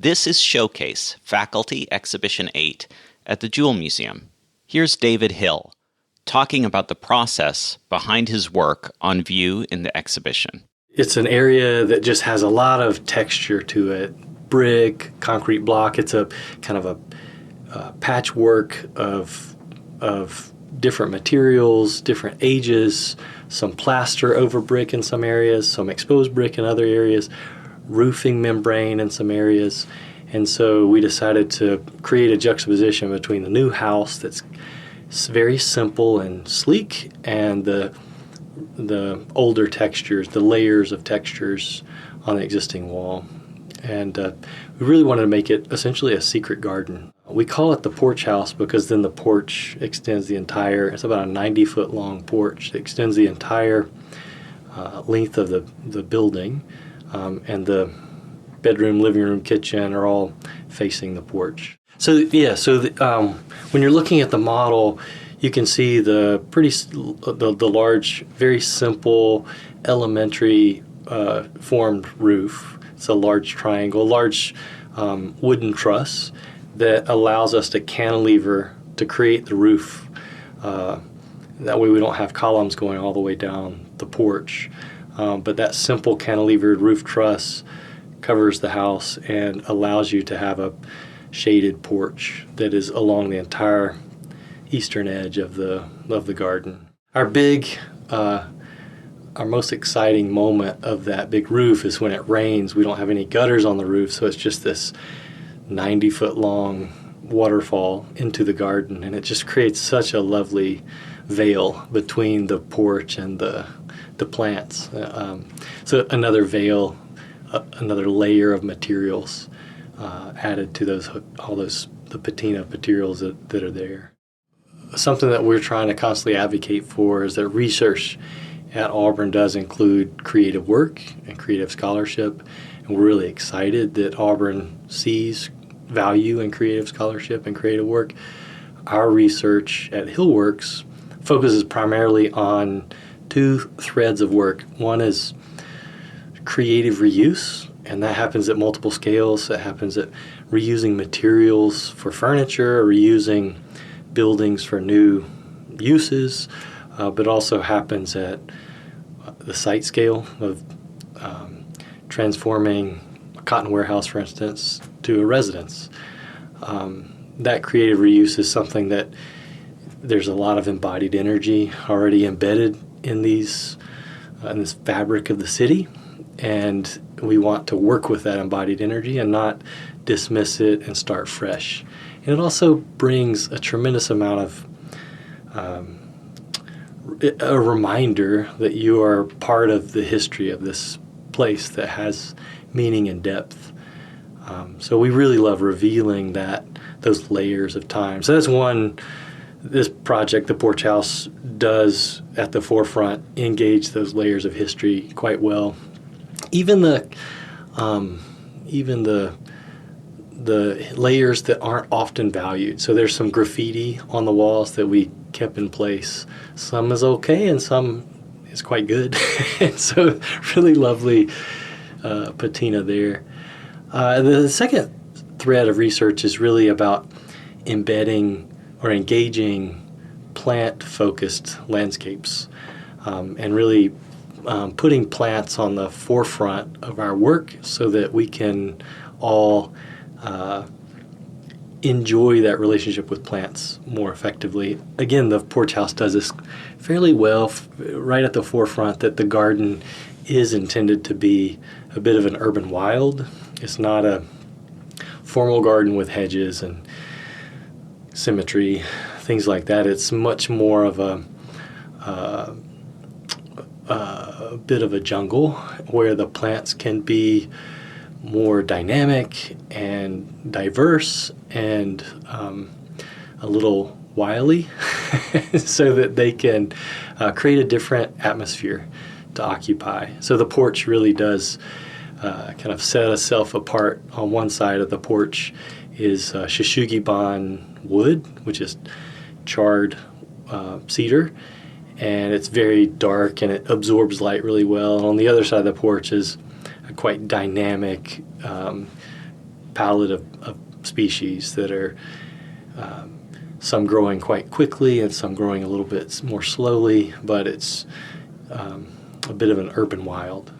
This is Showcase, Faculty Exhibition 8 at the Jule Museum. Here's David Hill talking about the process behind his work on view in the exhibition. It's an area that just has a lot of texture to it. Brick, concrete block. It's a kind of a patchwork of different materials, different ages, some plaster over brick in some areas, some exposed brick in other areas, roofing membrane in some areas. And so we decided to create a juxtaposition between the new house that's very simple and sleek and the older textures, the layers of textures on the existing wall. And we really wanted to make it essentially a secret garden. We call it the porch house because then the porch extends the entire, it's about a 90-foot long porch that extends the entire length of the building. And the bedroom, living room, kitchen are all facing the porch. So when you're looking at the model, you can see the large, very simple, elementary formed roof. It's a large triangle, large wooden truss that allows us to cantilever to create the roof. That way we don't have columns going all the way down the porch. But that simple cantilevered roof truss covers the house and allows you to have a shaded porch that is along the entire eastern edge of the garden. Our most exciting moment of that big roof is when it rains. We don't have any gutters on the roof, so it's just this 90-foot long waterfall into the garden, and it just creates such a lovely veil between the porch and the plants. So another veil, another layer of materials added to the patina materials that are there. Something that we're trying to constantly advocate for is that research at Auburn does include creative work and creative scholarship, and we're really excited that Auburn sees value in creative scholarship and creative work. Our research at Hillworks focuses primarily on two threads of work. One is creative reuse, and that happens at multiple scales. It happens at reusing materials for furniture, or reusing buildings for new uses, but also happens at the site scale of transforming a cotton warehouse, for instance, to a residence. That creative reuse is something that there's a lot of embodied energy already embedded in this fabric of the city, and we want to work with that embodied energy and not dismiss it and start fresh. And it also brings a tremendous amount of a reminder that you are part of the history of this place that has meaning and depth. So we really love revealing those layers of time. So that's one. This project, the Porch House, does at the forefront engage those layers of history quite well. Even the layers that aren't often valued. So there's some graffiti on the walls that we kept in place. Some is okay and some is quite good. And so really lovely patina there. The second thread of research is really about embedding or engaging plant-focused landscapes, and really putting plants on the forefront of our work so that we can all enjoy that relationship with plants more effectively. Again, the Porch House does this fairly well, right at the forefront, that the garden is intended to be a bit of an urban wild. It's not a formal garden with hedges and symmetry, things like that. It's much more of a bit of a jungle where the plants can be more dynamic and diverse and a little wily so that they can create a different atmosphere to occupy. So the porch really does kind of set itself apart. On one side of the porch is Shishugibon wood, which is charred cedar, and it's very dark and it absorbs light really well. And on the other side of the porch is a quite dynamic palette of species that are some growing quite quickly and some growing a little bit more slowly, but it's a bit of an urban wild.